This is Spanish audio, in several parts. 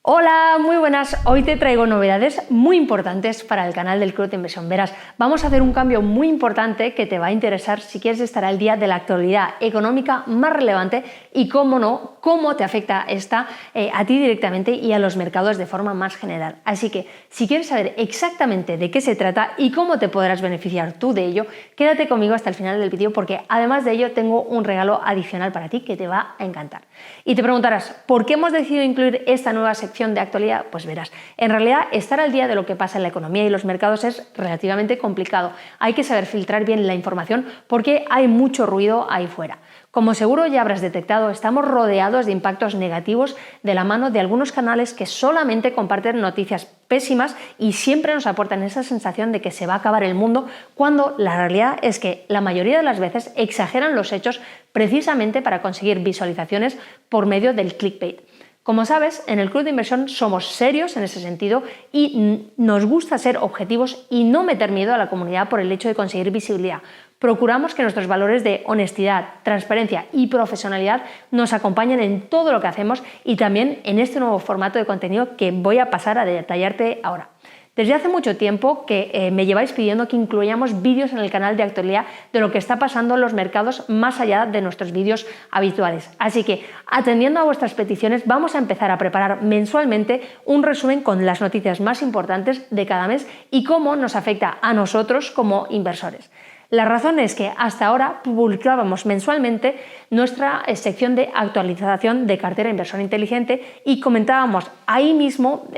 Hola, muy buenas. Hoy te traigo novedades muy importantes para el canal del Club de Inversión. Verás, vamos a hacer un cambio muy importante que te va a interesar si quieres estar al día de la actualidad económica más relevante y, cómo no, cómo te afecta esta a ti directamente y a los mercados de forma más general. Así que, si quieres saber exactamente de qué se trata y cómo te podrás beneficiar tú de ello, quédate conmigo hasta el final del vídeo porque además de ello tengo un regalo adicional para ti que te va a encantar. Y te preguntarás, ¿por qué hemos decidido incluir esta nueva sección de actualidad? Pues verás, en realidad estar al día de lo que pasa en la economía y los mercados es relativamente complicado. Hay que saber filtrar bien la información porque hay mucho ruido ahí fuera. Como seguro ya habrás detectado, estamos rodeados de impactos negativos de la mano de algunos canales que solamente comparten noticias pésimas y siempre nos aportan esa sensación de que se va a acabar el mundo, cuando la realidad es que la mayoría de las veces exageran los hechos precisamente para conseguir visualizaciones por medio del clickbait. Como sabes, en el Club de Inversión somos serios en ese sentido y nos gusta ser objetivos y no meter miedo a la comunidad por el hecho de conseguir visibilidad. Procuramos que nuestros valores de honestidad, transparencia y profesionalidad nos acompañen en todo lo que hacemos y también en este nuevo formato de contenido que voy a pasar a detallarte ahora. Desde hace mucho tiempo que me lleváis pidiendo que incluyamos vídeos en el canal de actualidad de lo que está pasando en los mercados más allá de nuestros vídeos habituales. Así que, atendiendo a vuestras peticiones, vamos a empezar a preparar mensualmente un resumen con las noticias más importantes de cada mes y cómo nos afecta a nosotros como inversores. La razón es que hasta ahora publicábamos mensualmente nuestra sección de actualización de cartera inversor inteligente y comentábamos ahí mismo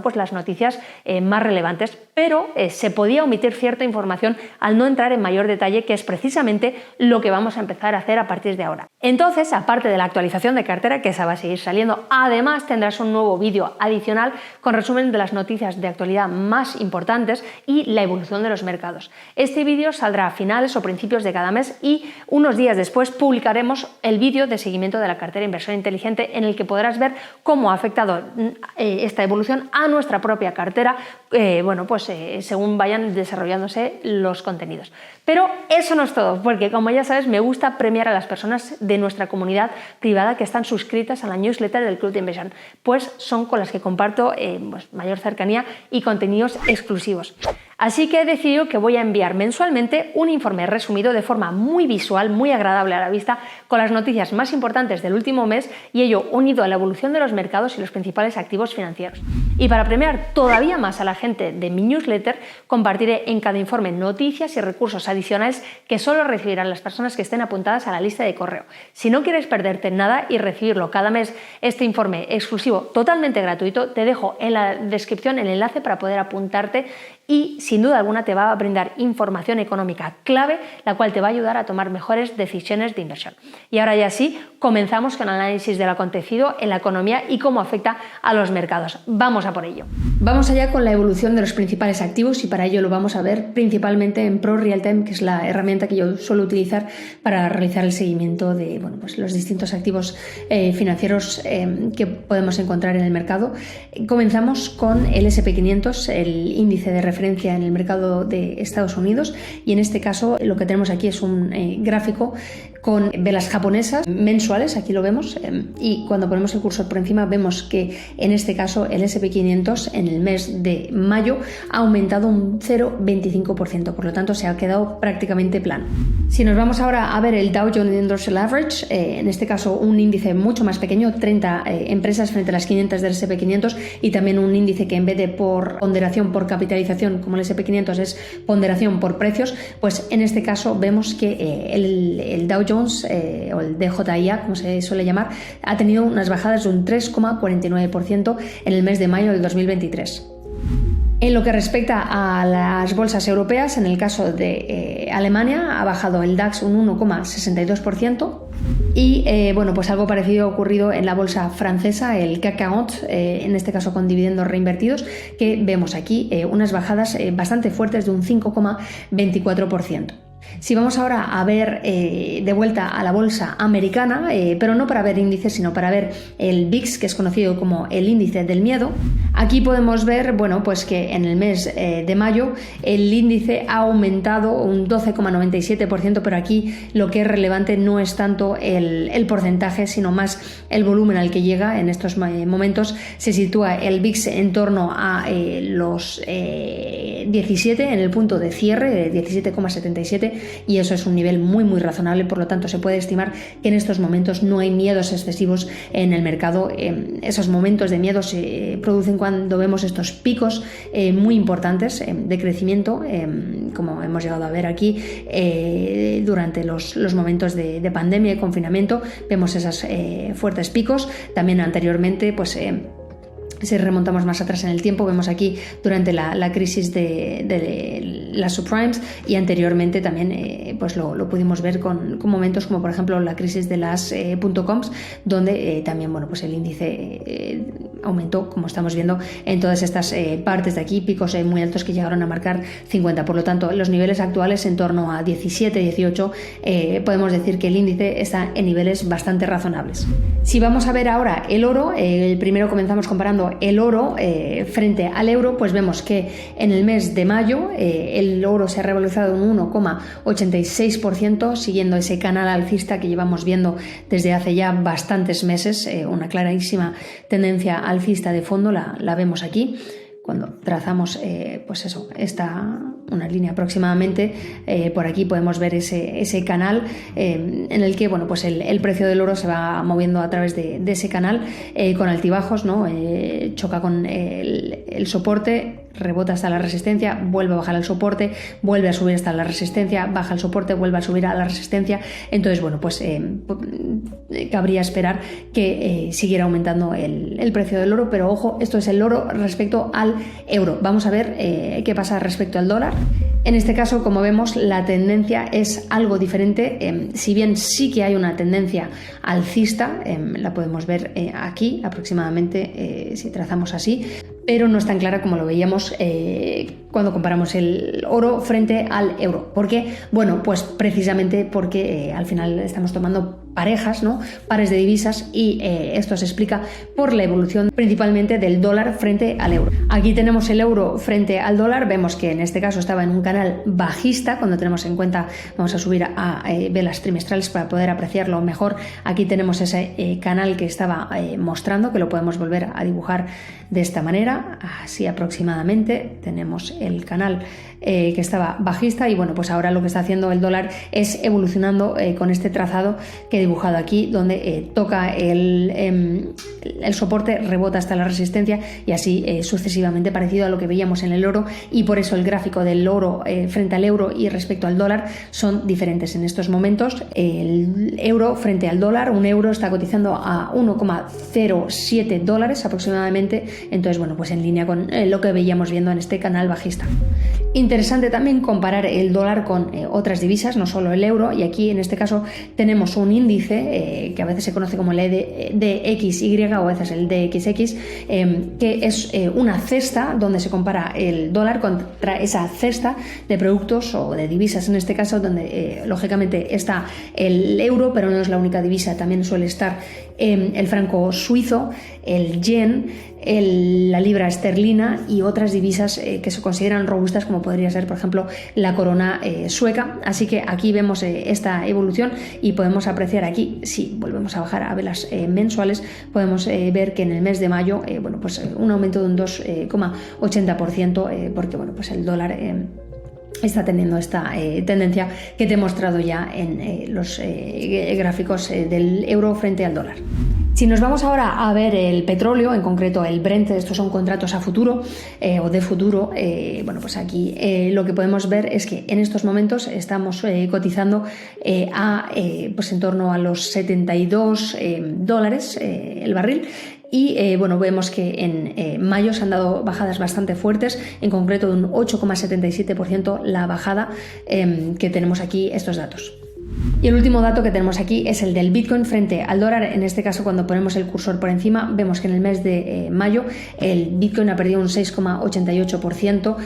pues las noticias más relevantes, pero se podía omitir cierta información al no entrar en mayor detalle, que es precisamente lo que vamos a empezar a hacer a partir de ahora. Entonces, aparte de la actualización de cartera, que esa va a seguir saliendo, además tendrás un nuevo vídeo adicional con resumen de las noticias de actualidad más importantes y la evolución de los mercados. Este vídeo saldrá a finales o principios de cada mes y unos días después publicaremos el vídeo de seguimiento de la cartera inversor inteligente, en el que podrás ver cómo ha afectado esta evolución a nuestra propia cartera, según vayan desarrollándose los contenidos. Pero eso no es todo, porque como ya sabes, me gusta premiar a las personas de nuestra comunidad privada que están suscritas a la newsletter del Club de Inversión, pues son con las que comparto mayor cercanía y contenidos exclusivos. Así que he decidido que voy a enviar mensualmente un informe resumido de forma muy visual, muy agradable a la vista, con las noticias más importantes del último mes y ello unido a la evolución de los mercados y los principales activos financieros. Y para premiar todavía más a la gente de mi newsletter, compartiré en cada informe noticias y recursos adicionales que solo recibirán las personas que estén apuntadas a la lista de correo. Si no quieres perderte nada y recibirlo cada mes, este informe exclusivo totalmente gratuito, te dejo en la descripción el enlace para poder apuntarte y sin duda alguna te va a brindar información económica clave, la cual te va a ayudar a tomar mejores decisiones de inversión. Y ahora ya sí, comenzamos con el análisis del acontecido en la economía y cómo afecta a los mercados. Vamos a por ello. Vamos allá con la evolución de los principales activos y para ello lo vamos a ver principalmente en Pro Realtime, que es la herramienta que yo suelo utilizar para realizar el seguimiento de los distintos activos financieros que podemos encontrar en el mercado. Comenzamos con el S&P 500, el índice de referencia en el mercado de Estados Unidos, y en este caso lo que tenemos aquí es un gráfico con velas japonesas mensuales, aquí lo vemos, y cuando ponemos el cursor por encima vemos que en este caso el S&P 500 en el mes de mayo ha aumentado un 0,25%, por lo tanto se ha quedado prácticamente plano. Si nos vamos ahora a ver el Dow Jones Industrial Average, en este caso un índice mucho más pequeño, 30 empresas frente a las 500 del S&P 500, y también un índice que en vez de por ponderación por capitalización como el S&P 500 es ponderación por precios, pues en este caso vemos que el Dow Jones o el DJIA, como se suele llamar, ha tenido unas bajadas de un 3,49% en el mes de mayo del 2023. En lo que respecta a las bolsas europeas, en el caso de Alemania ha bajado el DAX un 1,62%. Y pues algo parecido ha ocurrido en la bolsa francesa, el CAC 40, en este caso con dividendos reinvertidos, que vemos aquí unas bajadas bastante fuertes de un 5,24%. Si vamos ahora a ver de vuelta a la bolsa americana, pero no para ver índices, sino para ver el VIX, que es conocido como el índice del miedo, aquí podemos ver, bueno, pues que en el mes de mayo el índice ha aumentado un 12,97%, pero aquí lo que es relevante no es tanto el porcentaje, sino más el volumen al que llega. En estos momentos se sitúa el VIX en torno a los 17, en el punto de cierre, 17,77, y eso es un nivel muy razonable. Por lo tanto, se puede estimar que en estos momentos no hay miedos excesivos en el mercado. Esos momentos de miedo se producen cuando vemos estos picos muy importantes de crecimiento, como hemos llegado a ver aquí durante los momentos de pandemia y confinamiento. Vemos esos fuertes picos. También anteriormente, pues si remontamos más atrás en el tiempo, vemos aquí durante la crisis de las subprimes, y anteriormente también pues lo pudimos ver con momentos como por ejemplo la crisis de las .coms, donde también, bueno, pues el índice aumentó, como estamos viendo en todas estas partes de aquí, picos muy altos que llegaron a marcar 50. Por lo tanto, los niveles actuales en torno a 17, 18, podemos decir que el índice está en niveles bastante razonables. Si vamos a ver ahora el oro, primero comenzamos comparando el oro frente al euro, pues vemos que en el mes de mayo el oro se ha revalorizado un 1,86%, siguiendo ese canal alcista que llevamos viendo desde hace ya bastantes meses, una clarísima tendencia alcista de fondo, la vemos aquí. Cuando trazamos, pues eso, una línea aproximadamente, por aquí podemos ver ese canal en el que, bueno, pues el precio del oro se va moviendo a través de ese canal con altibajos, ¿no? Choca con el soporte, rebota hasta la resistencia, vuelve a bajar al soporte, vuelve a subir hasta la resistencia, baja al soporte, vuelve a subir a la resistencia. Entonces, bueno, pues cabría esperar que siguiera aumentando el precio del oro, pero ojo, esto es el oro respecto al euro. Vamos a ver qué pasa respecto al dólar. En este caso, como vemos, la tendencia es algo diferente. Si bien sí que hay una tendencia alcista, la podemos ver aquí aproximadamente, si trazamos así, pero no es tan clara como lo veíamos cuando comparamos el oro frente al euro. ¿Por qué? Bueno, pues precisamente porque al final estamos tomando parejas, ¿no? Pares de divisas, y esto se explica por la evolución principalmente del dólar frente al euro. Aquí tenemos el euro frente al dólar, vemos que en este caso estaba en un canal bajista. Cuando tenemos en cuenta, vamos a subir a velas trimestrales para poder apreciarlo mejor. Aquí tenemos ese canal que estaba mostrando, que lo podemos volver a dibujar de esta manera, así aproximadamente. Tenemos el canal que estaba bajista, y bueno, pues ahora lo que está haciendo el dólar es evolucionando con este trazado que he dibujado aquí, donde toca el soporte, rebota hasta la resistencia, y así sucesivamente, parecido a lo que veíamos en el oro. Y por eso el gráfico del oro frente al euro y respecto al dólar son diferentes en estos momentos. El euro frente al dólar, un euro está cotizando a 1,07 dólares aproximadamente. Entonces, bueno, pues en línea con lo que veíamos viendo en este canal bajista. Interesante también comparar el dólar con otras divisas, no solo el euro, y aquí en este caso tenemos un índice que a veces se conoce como el DXY o a veces el DXX, que es una cesta donde se compara el dólar contra esa cesta de productos o de divisas, en este caso, donde lógicamente está el euro, pero no es la única divisa. También suele estar el franco suizo, el yen, la libra esterlina y otras divisas que se consideran robustas, como podría ser, por ejemplo, la corona sueca. Así que aquí vemos esta evolución, y podemos apreciar aquí, si volvemos a bajar a velas mensuales, podemos ver que en el mes de mayo, bueno, pues un aumento de un 2,80%, porque bueno, pues el dólar está teniendo esta tendencia que te he mostrado ya en los gráficos del euro frente al dólar. Si nos vamos ahora a ver el petróleo, en concreto el Brent, estos son contratos a futuro o de futuro, bueno, pues aquí lo que podemos ver es que en estos momentos estamos cotizando pues en torno a los 72 dólares el barril. Y bueno, vemos que en mayo se han dado bajadas bastante fuertes, en concreto de un 8,77% la bajada que tenemos aquí, estos datos. Y el último dato que tenemos aquí es el del Bitcoin frente al dólar. En este caso, cuando ponemos el cursor por encima, vemos que en el mes de mayo el Bitcoin ha perdido un 6,88%.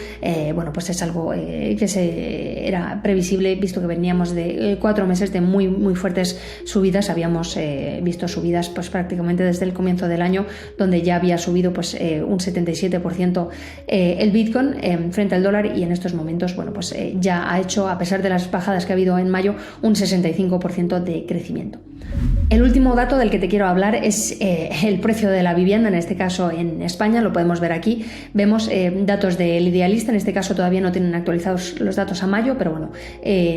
Bueno, pues es algo que era previsible, visto que veníamos de 4 meses de muy, muy fuertes subidas. Habíamos visto subidas pues prácticamente desde el comienzo del año, donde ya había subido pues un 77% el Bitcoin frente al dólar, y en estos momentos, bueno, pues ya ha hecho, a pesar de las bajadas que ha habido en mayo, un 65% de crecimiento. El último dato del que te quiero hablar es el precio de la vivienda, en este caso en España, lo podemos ver aquí. Vemos datos del Idealista, en este caso todavía no tienen actualizados los datos a mayo, pero bueno,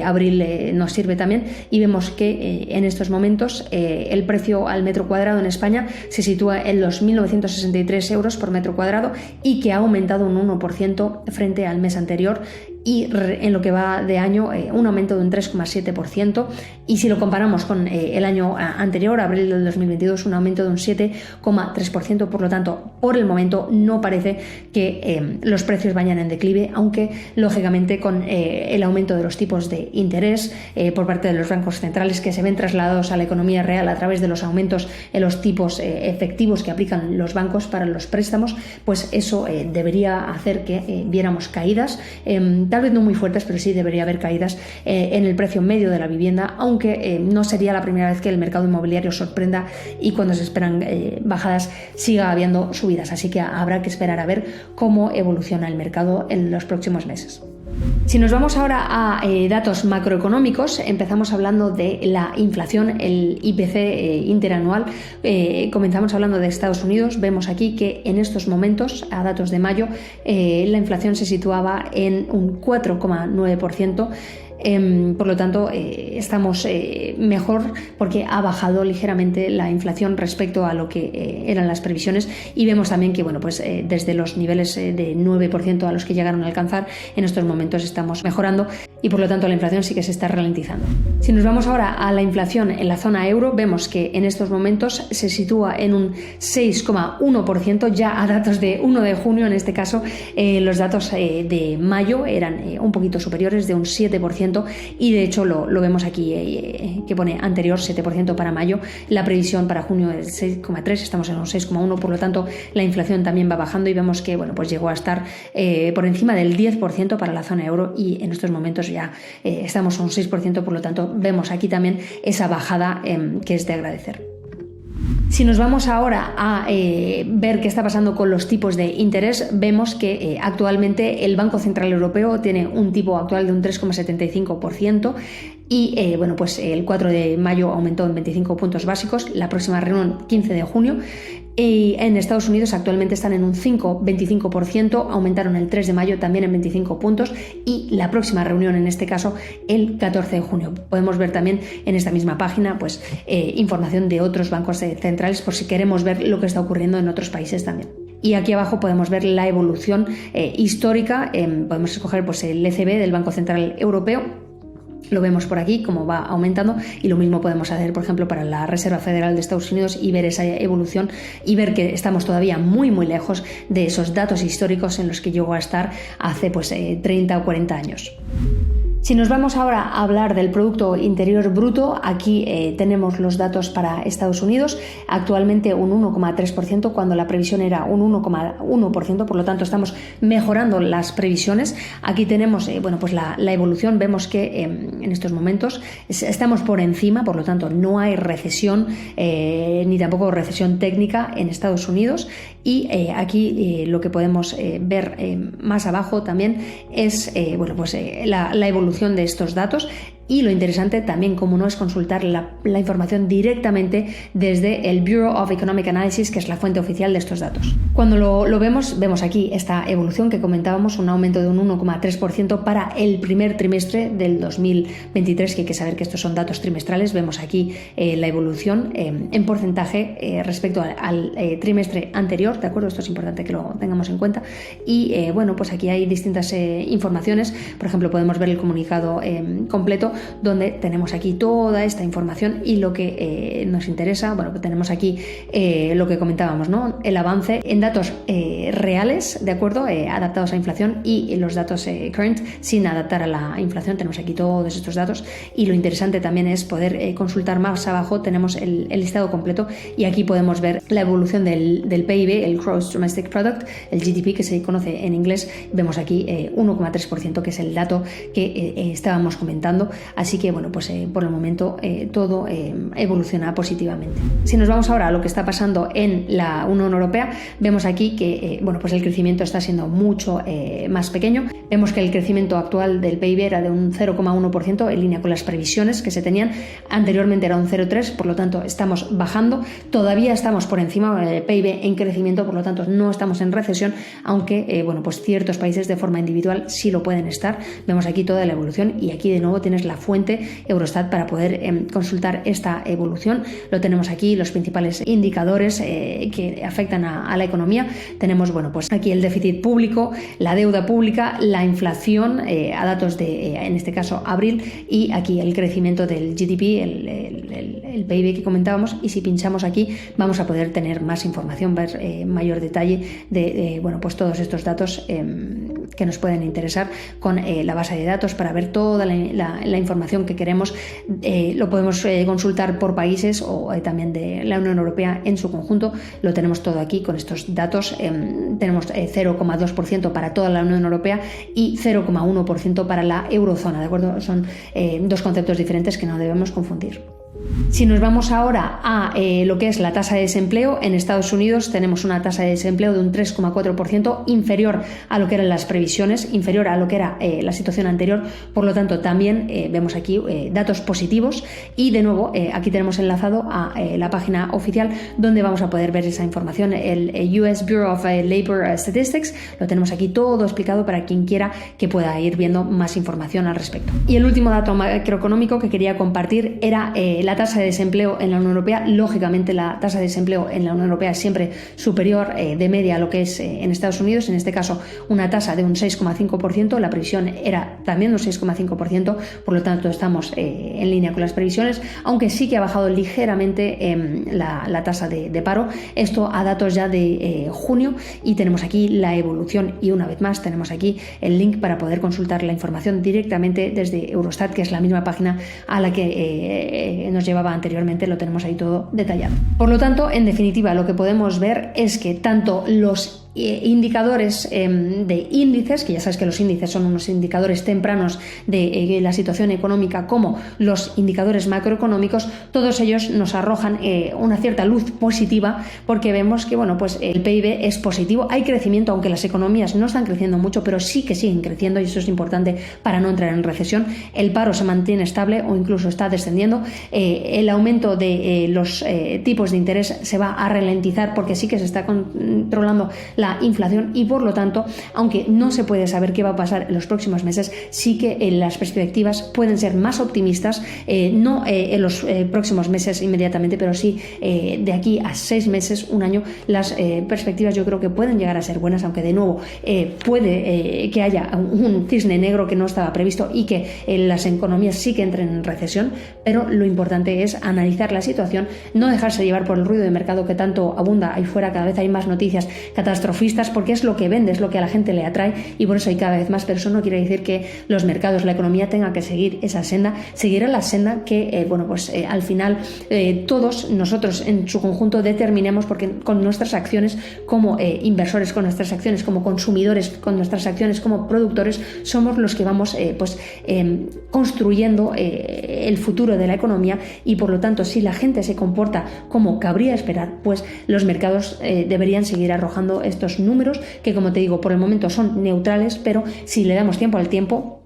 abril nos sirve también, y vemos que en estos momentos el precio al metro cuadrado en España se sitúa en los 1.963 euros por metro cuadrado, y que ha aumentado un 1% frente al mes anterior, y en lo que va de año un aumento de un 3,7%, y si lo comparamos con el año anterior, abril del 2022, un aumento de un 7,3%. Por lo tanto, por el momento no parece que los precios vayan en declive, aunque lógicamente con el aumento de los tipos de interés por parte de los bancos centrales, que se ven trasladados a la economía real a través de los aumentos en los tipos efectivos que aplican los bancos para los préstamos, pues eso debería hacer que viéramos caídas, tal vez no muy fuertes, pero sí debería haber caídas en el precio medio de la vivienda, aunque no sería la primera vez que el mercado inmobiliario sorprenda y cuando se esperan bajadas siga habiendo subidas. Así que habrá que esperar a ver cómo evoluciona el mercado en los próximos meses. Si nos vamos ahora a datos macroeconómicos, empezamos hablando de la inflación, el IPC interanual. Comenzamos hablando de Estados Unidos. Vemos aquí que en estos momentos, a datos de mayo, la inflación se situaba en un 4,9%. Por lo tanto, estamos mejor porque ha bajado ligeramente la inflación respecto a lo que eran las previsiones, y vemos también que bueno, pues, desde los niveles de 9% a los que llegaron a alcanzar, en estos momentos estamos mejorando, y por lo tanto la inflación sí que se está ralentizando. Si nos vamos ahora a la inflación en la zona euro, vemos que en estos momentos se sitúa en un 6,1%, ya a datos de 1 de junio, en este caso los datos de mayo eran un poquito superiores, de un 7%, y de hecho lo vemos aquí que pone anterior 7% para mayo. La previsión para junio es 6,3%, estamos en un 6,1%, por lo tanto la inflación también va bajando, y vemos que bueno, pues llegó a estar por encima del 10% para la zona euro, y en estos momentos ya estamos a un 6%, por lo tanto vemos aquí también esa bajada que es de agradecer. Si nos vamos ahora a ver qué está pasando con los tipos de interés, vemos que actualmente el Banco Central Europeo tiene un tipo actual de un 3,75%, y bueno, pues el 4 de mayo aumentó en 25 puntos básicos, la próxima reunión 15 de junio. Y en Estados Unidos actualmente están en un 5,25%, aumentaron el 3 de mayo también en 25 puntos, y la próxima reunión, en este caso, el 14 de junio. Podemos ver también en esta misma página pues información de otros bancos centrales, por si queremos ver lo que está ocurriendo en otros países también. Y aquí abajo podemos ver la evolución histórica. Podemos escoger pues el ECB del Banco Central Europeo. Lo vemos por aquí, cómo va aumentando, y lo mismo podemos hacer, por ejemplo, para la Reserva Federal de Estados Unidos, y ver esa evolución y ver que estamos todavía muy, muy lejos de esos datos históricos en los que llegó a estar hace 30 o 40 años. Si nos vamos ahora a hablar del Producto Interior Bruto, aquí tenemos los datos para Estados Unidos, actualmente un 1,3% cuando la previsión era un 1,1%, por lo tanto estamos mejorando las previsiones. Aquí tenemos bueno, pues la evolución, vemos que en estos momentos estamos por encima, por lo tanto no hay recesión ni tampoco recesión técnica en Estados Unidos, y aquí lo que podemos ver más abajo también es bueno, pues, la evolución de estos datos. Y lo interesante también, como no, es consultar la información directamente desde el Bureau of Economic Analysis, que es la fuente oficial de estos datos. Cuando lo vemos aquí esta evolución que comentábamos, un aumento de un 1,3% para el primer trimestre del 2023, que hay que saber que estos son datos trimestrales. Vemos aquí la evolución en porcentaje respecto al trimestre anterior, ¿de acuerdo? Esto es importante que lo tengamos en cuenta. Y bueno, pues aquí hay distintas informaciones. Por ejemplo, podemos ver el comunicado completo, donde tenemos aquí toda esta información y lo que nos interesa, bueno, pues tenemos aquí lo que comentábamos, ¿no? El avance en datos reales, ¿de acuerdo? Adaptados a inflación y los datos current sin adaptar a la inflación. Tenemos aquí todos estos datos y lo interesante también es poder consultar más abajo, tenemos el listado completo y aquí podemos ver la evolución del PIB, el Gross Domestic Product, el GDP que se conoce en inglés. Vemos aquí 1,3%, que es el dato que estábamos comentando, así que bueno, pues por el momento todo evoluciona positivamente. Si nos vamos ahora a lo que está pasando en la Unión Europea, vemos aquí que bueno, pues el crecimiento está siendo mucho más pequeño. Vemos que el crecimiento actual del PIB era de un 0,1% en línea con las previsiones que se tenían. Anteriormente era un 0,3%, por lo tanto estamos bajando. Todavía estamos por encima del PIB en crecimiento, por lo tanto no estamos en recesión, aunque bueno, pues ciertos países de forma individual sí lo pueden estar. Vemos aquí toda la evolución y aquí de nuevo tienes la fuente Eurostat para poder consultar esta evolución. Lo tenemos aquí, los principales indicadores que afectan a la economía. Tenemos, bueno, pues aquí el déficit público, la deuda pública, la inflación a datos de, en este caso, abril, y aquí el crecimiento del GDP, el PIB que comentábamos, y si pinchamos aquí vamos a poder tener más información, ver mayor detalle de bueno, pues todos estos datos que nos pueden interesar con la base de datos para ver toda la información que queremos. Lo podemos consultar por países o también de la Unión Europea en su conjunto. Lo tenemos todo aquí con estos datos. Tenemos 0,2% para toda la Unión Europea y 0,1% para la eurozona, ¿de acuerdo? Son dos conceptos diferentes que no debemos confundir. Si nos vamos ahora a lo que es la tasa de desempleo, en Estados Unidos tenemos una tasa de desempleo de un 3,4%, inferior a lo que eran las previsiones, inferior a lo que era la situación anterior. Por lo tanto, también vemos aquí datos positivos y de nuevo aquí tenemos enlazado a la página oficial donde vamos a poder ver esa información, el US Bureau of Labor Statistics. Lo tenemos aquí todo explicado para quien quiera que pueda ir viendo más información al respecto. Y el último dato macroeconómico que quería compartir era la tasa de desempleo en la Unión Europea. Lógicamente la tasa de desempleo en la Unión Europea es siempre superior de media a lo que es en Estados Unidos, en este caso una tasa de un 6,5%, la previsión era también un 6,5%, por lo tanto estamos en línea con las previsiones, aunque sí que ha bajado ligeramente la tasa de paro, esto a datos ya de junio, y tenemos aquí la evolución y una vez más tenemos aquí el link para poder consultar la información directamente desde Eurostat, que es la misma página a la que nos llevaba anteriormente. Lo tenemos ahí todo detallado. Por lo tanto, en definitiva, lo que podemos ver es que tanto los indicadores de índices, que ya sabes que los índices son unos indicadores tempranos de la situación económica, como los indicadores macroeconómicos, todos ellos nos arrojan una cierta luz positiva, porque vemos que bueno, pues el PIB es positivo, hay crecimiento, aunque las economías no están creciendo mucho, pero sí que siguen creciendo y eso es importante para no entrar en recesión. El paro se mantiene estable o incluso está descendiendo. El aumento de los tipos de interés se va a ralentizar porque sí que se está controlando la inflación y por lo tanto, aunque no se puede saber qué va a pasar en los próximos meses, sí que las perspectivas pueden ser más optimistas, no en los próximos meses inmediatamente, pero sí de aquí a 6 meses, un año, las perspectivas yo creo que pueden llegar a ser buenas, aunque de nuevo puede que haya un cisne negro que no estaba previsto y que las economías sí que entren en recesión, pero lo importante es analizar la situación, no dejarse llevar por el ruido de mercado que tanto abunda ahí fuera. Cada vez hay más noticias catastróficas porque es lo que vende, es lo que a la gente le atrae y por eso hay cada vez más, pero eso no quiere decir que los mercados, la economía tenga que seguir esa senda, seguirá la senda que bueno, pues al final todos nosotros en su conjunto determinemos, porque con nuestras acciones como inversores, con nuestras acciones como consumidores, con nuestras acciones como productores, somos los que vamos construyendo el futuro de la economía y por lo tanto si la gente se comporta como cabría esperar, pues los mercados deberían seguir arrojando estos números que, como te digo, por el momento son neutrales, pero si le damos tiempo al tiempo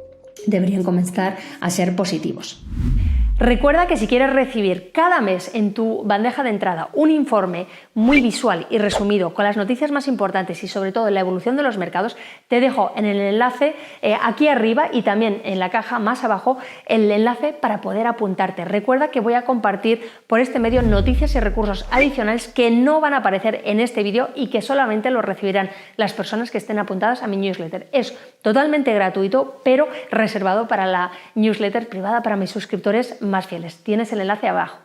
deberían comenzar a ser positivos. Recuerda que si quieres recibir cada mes en tu bandeja de entrada un informe muy visual y resumido con las noticias más importantes y sobre todo la evolución de los mercados, te dejo en el enlace aquí arriba y también en la caja más abajo el enlace para poder apuntarte. Recuerda que voy a compartir por este medio noticias y recursos adicionales que no van a aparecer en este vídeo y que solamente los recibirán las personas que estén apuntadas a mi newsletter. Es totalmente gratuito, pero reservado para la newsletter privada para mis suscriptores más fieles. Tienes el enlace abajo.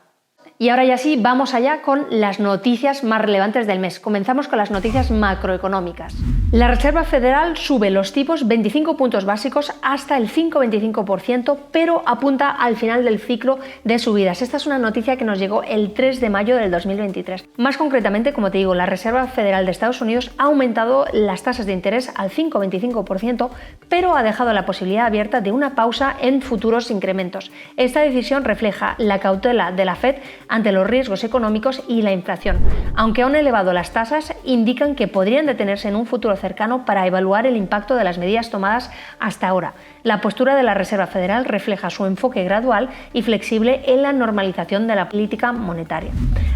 Y ahora ya sí, vamos allá con las noticias más relevantes del mes. Comenzamos con las noticias macroeconómicas. La Reserva Federal sube los tipos 25 puntos básicos hasta el 5,25%, pero apunta al final del ciclo de subidas. Esta es una noticia que nos llegó el 3 de mayo del 2023. Más concretamente, como te digo, la Reserva Federal de Estados Unidos ha aumentado las tasas de interés al 5,25%, pero ha dejado la posibilidad abierta de una pausa en futuros incrementos. Esta decisión refleja la cautela de la Fed ante los riesgos económicos y la inflación. Aunque aún elevado las tasas, indican que podrían detenerse en un futuro cercano para evaluar el impacto de las medidas tomadas hasta ahora. La postura de la Reserva Federal refleja su enfoque gradual y flexible en la normalización de la política monetaria.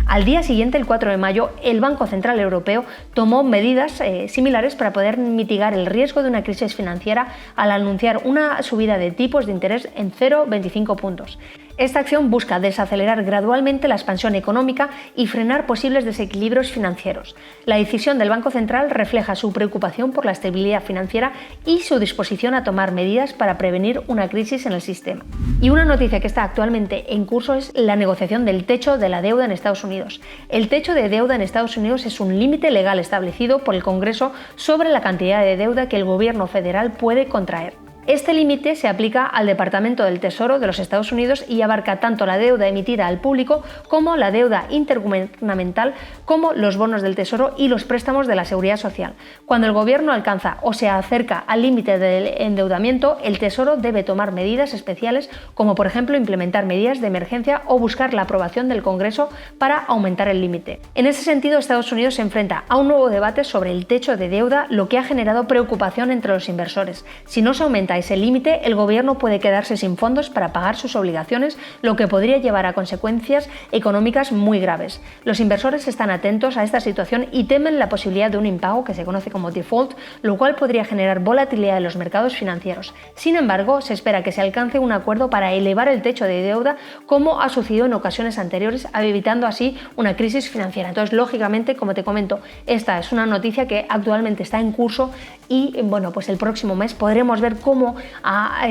Al día siguiente, el 4 de mayo, el Banco Central Europeo tomó medidas similares para poder mitigar el riesgo de una crisis financiera al anunciar una subida de tipos de interés en 0,25 puntos. Esta acción busca desacelerar gradualmente la expansión económica y frenar posibles desequilibrios financieros. La decisión del Banco Central refleja su preocupación por la estabilidad financiera y su disposición a tomar medidas para prevenir una crisis en el sistema. Y una noticia que está actualmente en curso es la negociación del techo de la deuda en Estados Unidos. El techo de deuda en Estados Unidos es un límite legal establecido por el Congreso sobre la cantidad de deuda que el gobierno federal puede contraer. Este límite se aplica al Departamento del Tesoro de los Estados Unidos y abarca tanto la deuda emitida al público como la deuda intergubernamental, como los bonos del Tesoro y los préstamos de la Seguridad Social. Cuando el gobierno alcanza o se acerca al límite del endeudamiento, el Tesoro debe tomar medidas especiales, como por ejemplo implementar medidas de emergencia o buscar la aprobación del Congreso para aumentar el límite. En ese sentido, Estados Unidos se enfrenta a un nuevo debate sobre el techo de deuda, lo que ha generado preocupación entre los inversores. Si no se aumenta ese límite, el gobierno puede quedarse sin fondos para pagar sus obligaciones, lo que podría llevar a consecuencias económicas muy graves. Los inversores están atentos a esta situación y temen la posibilidad de un impago que se conoce como default, lo cual podría generar volatilidad en los mercados financieros. Sin embargo, se espera que se alcance un acuerdo para elevar el techo de deuda, como ha sucedido en ocasiones anteriores, evitando así una crisis financiera. Entonces, lógicamente, como te comento, esta es una noticia que actualmente está en curso y, bueno, pues el próximo mes podremos ver cómo ha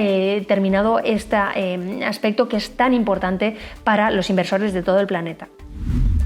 terminado este aspecto que es tan importante para los inversores de todo el planeta.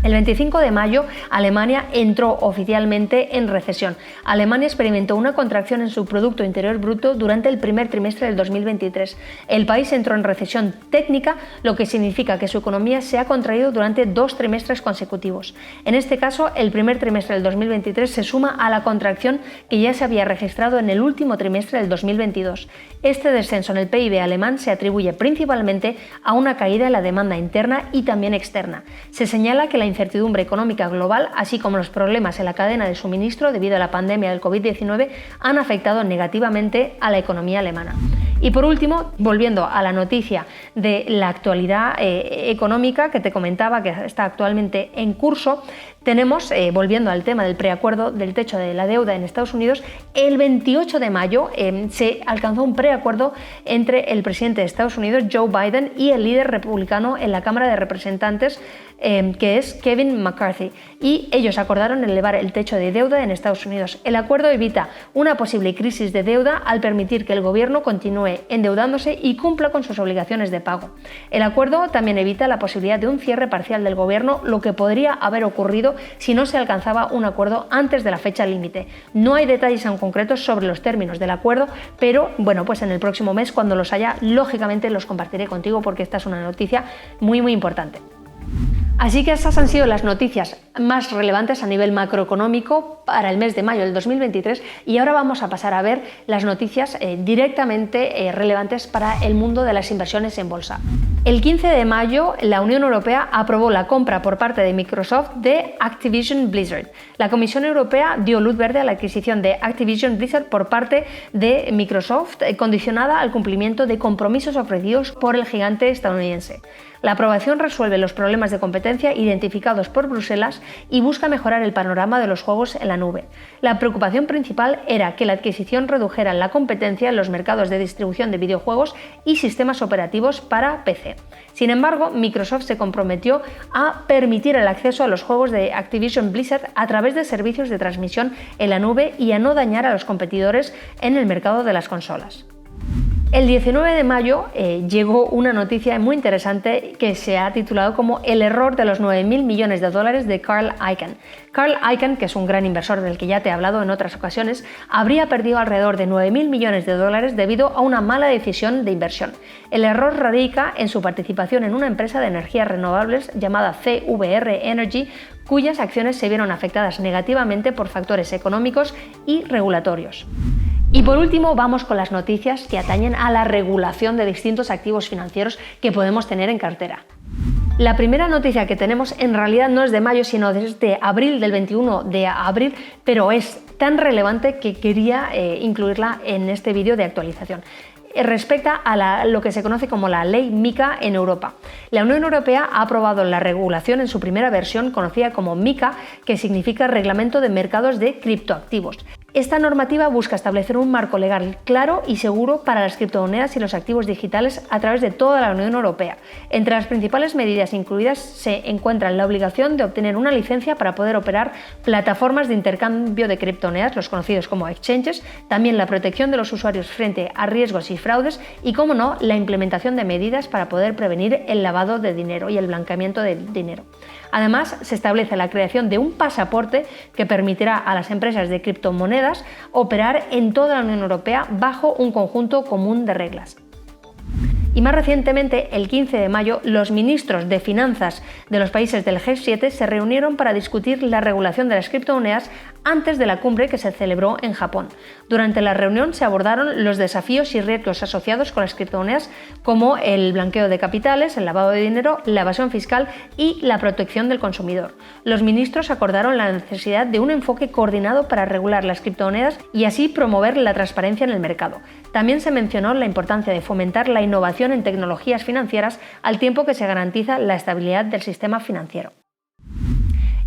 El 25 de mayo, Alemania entró oficialmente en recesión. Alemania experimentó una contracción en su Producto Interior Bruto durante el primer trimestre del 2023. El país entró en recesión técnica, lo que significa que su economía se ha contraído durante 2 trimestres consecutivos. En este caso, el primer trimestre del 2023 se suma a la contracción que ya se había registrado en el último trimestre del 2022. Este descenso en el PIB alemán se atribuye principalmente a una caída en la demanda interna y también externa. Se señala que la incertidumbre económica global, así como los problemas en la cadena de suministro debido a la pandemia del COVID-19, han afectado negativamente a la economía alemana. Y por último, volviendo a la noticia de la actualidad económica que te comentaba, que está actualmente en curso, tenemos, volviendo al tema del preacuerdo del techo de la deuda en Estados Unidos, el 28 de mayo se alcanzó un preacuerdo entre el presidente de Estados Unidos, Joe Biden, y el líder republicano en la Cámara de Representantes, que es Kevin McCarthy, y ellos acordaron elevar el techo de deuda en Estados Unidos. El acuerdo evita una posible crisis de deuda al permitir que el gobierno continúe endeudándose y cumpla con sus obligaciones de pago. El acuerdo también evita la posibilidad de un cierre parcial del gobierno, lo que podría haber ocurrido si no se alcanzaba un acuerdo antes de la fecha límite. No hay detalles en concreto sobre los términos del acuerdo, pero bueno, pues en el próximo mes, cuando los haya, lógicamente los compartiré contigo, porque esta es una noticia muy importante. Así que estas han sido las noticias más relevantes a nivel macroeconómico para el mes de mayo del 2023, y ahora vamos a pasar a ver las noticias directamente relevantes para el mundo de las inversiones en bolsa. El 15 de mayo, la Unión Europea aprobó la compra por parte de Microsoft de Activision Blizzard. La Comisión Europea dio luz verde a la adquisición de Activision Blizzard por parte de Microsoft, condicionada al cumplimiento de compromisos ofrecidos por el gigante estadounidense. La aprobación resuelve los problemas de competencia identificados por Bruselas y busca mejorar el panorama de los juegos en la nube. La preocupación principal era que la adquisición redujera la competencia en los mercados de distribución de videojuegos y sistemas operativos para PC. Sin embargo, Microsoft se comprometió a permitir el acceso a los juegos de Activision Blizzard a través de servicios de transmisión en la nube y a no dañar a los competidores en el mercado de las consolas. El 19 de mayo llegó una noticia muy interesante que se ha titulado como el error de los 9.000 millones de dólares de Carl Icahn. Carl Icahn, que es un gran inversor del que ya te he hablado en otras ocasiones, habría perdido alrededor de 9.000 millones de dólares debido a una mala decisión de inversión. El error radica en su participación en una empresa de energías renovables llamada CVR Energy, cuyas acciones se vieron afectadas negativamente por factores económicos y regulatorios. Y por último, vamos con las noticias que atañen a la regulación de distintos activos financieros que podemos tener en cartera. La primera noticia que tenemos en realidad no es de mayo, sino desde abril, del 21 de abril, pero es tan relevante que quería incluirla en este vídeo de actualización. Respecta a lo que se conoce como la ley MiCA en Europa. La Unión Europea ha aprobado la regulación en su primera versión, conocida como MiCA, que significa Reglamento de Mercados de Criptoactivos. Esta normativa busca establecer un marco legal claro y seguro para las criptomonedas y los activos digitales a través de toda la Unión Europea. Entre las principales medidas incluidas se encuentran la obligación de obtener una licencia para poder operar plataformas de intercambio de criptomonedas, los conocidos como exchanges, también la protección de los usuarios frente a riesgos y fraudes y, como no, la implementación de medidas para poder prevenir el lavado de dinero y el blanqueamiento de dinero. Además, se establece la creación de un pasaporte que permitirá a las empresas de criptomonedas operar en toda la Unión Europea bajo un conjunto común de reglas. Y más recientemente, el 15 de mayo, los ministros de finanzas de los países del G7 se reunieron para discutir la regulación de las criptomonedas antes de la cumbre que se celebró en Japón. Durante la reunión se abordaron los desafíos y riesgos asociados con las criptomonedas, como el blanqueo de capitales, el lavado de dinero, la evasión fiscal y la protección del consumidor. Los ministros acordaron la necesidad de un enfoque coordinado para regular las criptomonedas y así promover la transparencia en el mercado. También se mencionó la importancia de fomentar la innovación en tecnologías financieras al tiempo que se garantiza la estabilidad del sistema financiero.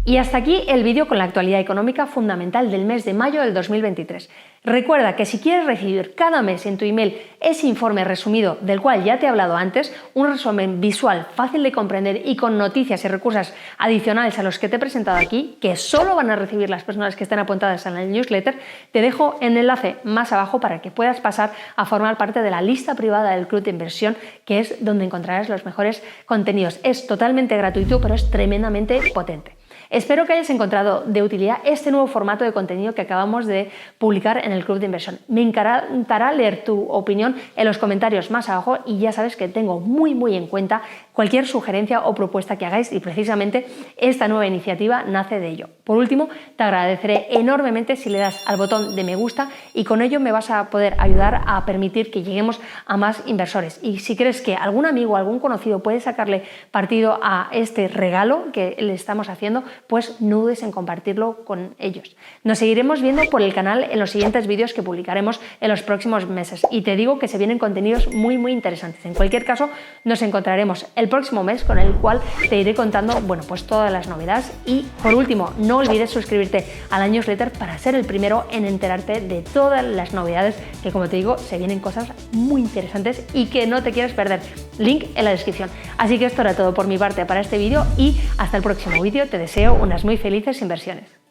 Y hasta aquí el vídeo con la actualidad económica fundamental del mes de mayo del 2023. Recuerda que si quieres recibir cada mes en tu email ese informe resumido del cual ya te he hablado antes, un resumen visual fácil de comprender y con noticias y recursos adicionales a los que te he presentado aquí, que solo van a recibir las personas que estén apuntadas en el newsletter, te dejo el enlace más abajo para que puedas pasar a formar parte de la lista privada del Club de Inversión, que es donde encontrarás los mejores contenidos. Es totalmente gratuito, pero es tremendamente potente. Espero que hayas encontrado de utilidad este nuevo formato de contenido que acabamos de publicar en el Club de Inversión. Me encantará leer tu opinión en los comentarios más abajo y ya sabes que tengo muy en cuenta cualquier sugerencia o propuesta que hagáis y precisamente esta nueva iniciativa nace de ello. Por último, te agradeceré enormemente si le das al botón de me gusta y con ello me vas a poder ayudar a permitir que lleguemos a más inversores. Y si crees que algún amigo o algún conocido puede sacarle partido a este regalo que le estamos haciendo, pues no dudes en compartirlo con ellos. Nos seguiremos viendo por el canal en los siguientes vídeos que publicaremos en los próximos meses y te digo que se vienen contenidos muy interesantes. En cualquier caso, nos encontraremos el próximo mes con el cual te iré contando, pues todas las novedades y por último, no olvides suscribirte a la newsletter para ser el primero en enterarte de todas las novedades que, como te digo, se vienen cosas muy interesantes y que no te quieres perder. Link en la descripción. Así que esto era todo por mi parte para este vídeo y hasta el próximo vídeo. Te deseo unas muy felices inversiones.